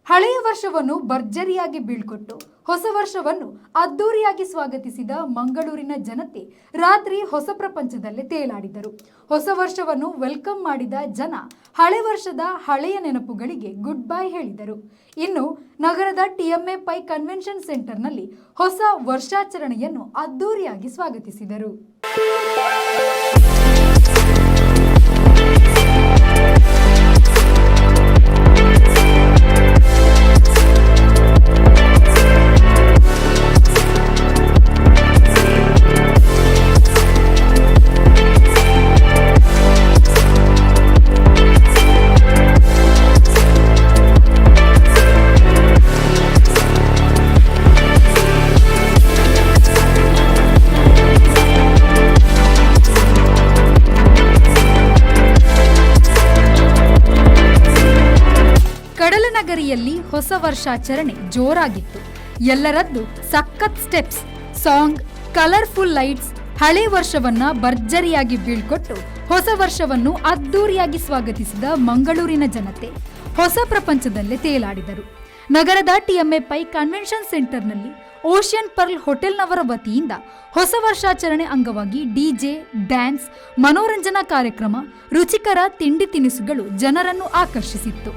ಹಳೆಯ ವರ್ಷವನ್ನು ಭರ್ಜರಿಯಾಗಿ ಬೀಳ್ಕೊಟ್ಟು ಹೊಸ ವರ್ಷವನ್ನು ಅದ್ದೂರಿಯಾಗಿ ಸ್ವಾಗತಿಸಿದ ಮಂಗಳೂರಿನ ಜನತೆ ರಾತ್ರಿ ಹೊಸ ಪ್ರಪಂಚದಲ್ಲೇ ತೇಲಾಡಿದರು. ಹೊಸ ವರ್ಷವನ್ನು ವೆಲ್ಕಮ್ ಮಾಡಿದ ಜನ ಹಳೆ ವರ್ಷದ ಹಳೆಯ ನೆನಪುಗಳಿಗೆ ಗುಡ್ ಬೈ ಹೇಳಿದರು. ಇನ್ನು ನಗರದ TMA ಪೈ ಕನ್ವೆನ್ಷನ್ ಸೆಂಟರ್ನಲ್ಲಿ ಹೊಸ ವರ್ಷಾಚರಣೆಯನ್ನು ಅದ್ದೂರಿಯಾಗಿ ಸ್ವಾಗತಿಸಿದರು. ಕಡಲನಗರಿಯಲ್ಲಿ ಹೊಸ ವರ್ಷಾಚರಣೆ ಜೋರಾಗಿತ್ತು. ಎಲ್ಲರದ್ದು ಸಖತ್ ಸ್ಟೆಪ್ಸ್, ಸಾಂಗ್, ಕಲರ್ಫುಲ್ ಲೈಟ್ಸ್ ಹಳೆ ವರ್ಷವನ್ನ ಭರ್ಜರಿಯಾಗಿ ಬೀಳ್ಕೊಟ್ಟು ಹೊಸ ವರ್ಷವನ್ನು ಅದ್ದೂರಿಯಾಗಿ ಸ್ವಾಗತಿಸಿದ ಮಂಗಳೂರಿನ ಜನತೆ ಹೊಸ ಪ್ರಪಂಚದಲ್ಲೇ ತೇಲಾಡಿದರು. ನಗರದ TMA ಪೈ ಕನ್ವೆನ್ಷನ್ ಸೆಂಟರ್ನಲ್ಲಿ ಓಷಿಯನ್ ಪರ್ಲ್ ಹೋಟೆಲ್ನವರ ವತಿಯಿಂದ ಹೊಸ ವರ್ಷಾಚರಣೆ ಅಂಗವಾಗಿ DJ, ಡ್ಯಾನ್ಸ್, ಮನೋರಂಜನಾ ಕಾರ್ಯಕ್ರಮ, ರುಚಿಕರ ತಿಂಡಿ ತಿನಿಸುಗಳು ಜನರನ್ನು ಆಕರ್ಷಿಸಿತ್ತು.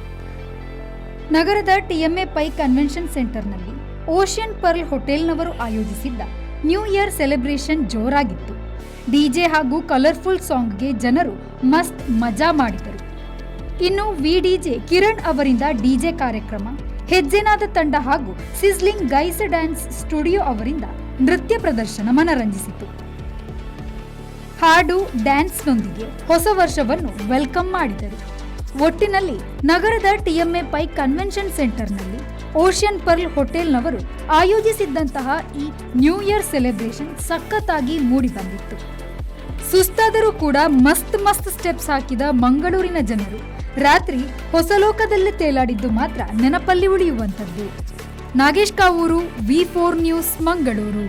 ನಗರದ TMA ಪೈ ಕನ್ವೆನ್ಷನ್ ಸೆಂಟರ್ನಲ್ಲಿ ಓಷಿಯನ್ ಪರ್ಲ್ ಹೋಟೆಲ್ನವರು ಆಯೋಜಿಸಿದ್ದ ನ್ಯೂ ಇಯರ್ ಸೆಲೆಬ್ರೇಷನ್ ಜೋರಾಗಿತ್ತು. DJ ಹಾಗೂ ಕಲರ್ಫುಲ್ ಸಾಂಗ್ಗೆ ಜನರು ಮಸ್ತ್ ಮಜಾ ಮಾಡಿದರು. ಇನ್ನು VDJ ಕಿರಣ್ ಅವರಿಂದ DJ ಕಾರ್ಯಕ್ರಮ, ಹೆಜ್ಜೆನಾದ ತಂಡ ಹಾಗೂ ಸಿಸ್ಲಿಂಗ್ ಗೈಸ್ ಡ್ಯಾನ್ಸ್ ಸ್ಟುಡಿಯೋ ಅವರಿಂದ ನೃತ್ಯ ಪ್ರದರ್ಶನ ಮನರಂಜಿಸಿತು. ಹಾಡು, ಡ್ಯಾನ್ಸ್ನೊಂದಿಗೆ ಹೊಸ ವರ್ಷವನ್ನು ವೆಲ್ಕಮ್ ಮಾಡಿದರು. ಒಟ್ಟಿನಲ್ಲಿ ನಗರದ TMA ಪೈ ಕನ್ವೆನ್ಷನ್ ಸೆಂಟರ್ನಲ್ಲಿ ಓಷಿಯನ್ ಪರ್ಲ್ ಹೋಟೆಲ್ನವರು ಆಯೋಜಿಸಿದ್ದಂತಹ ಈ ನ್ಯೂ ಇಯರ್ ಸೆಲೆಬ್ರೇಷನ್ ಸಖತ್ತಾಗಿ ಮೂಡಿ ಬಂದಿತ್ತು. ಸುಸ್ತಾದರೂ ಕೂಡ ಮಸ್ತ್ ಸ್ಟೆಪ್ಸ್ ಹಾಕಿದ ಮಂಗಳೂರಿನ ಜನರು ರಾತ್ರಿ ಹೊಸ ಲೋಕದಲ್ಲೇ ತೇಲಾಡಿದ್ದು ಮಾತ್ರ ನೆನಪಲ್ಲಿ ಉಳಿಯುವಂಥದ್ದು. Nagesh Kavoor, V4 news, Mangaluru.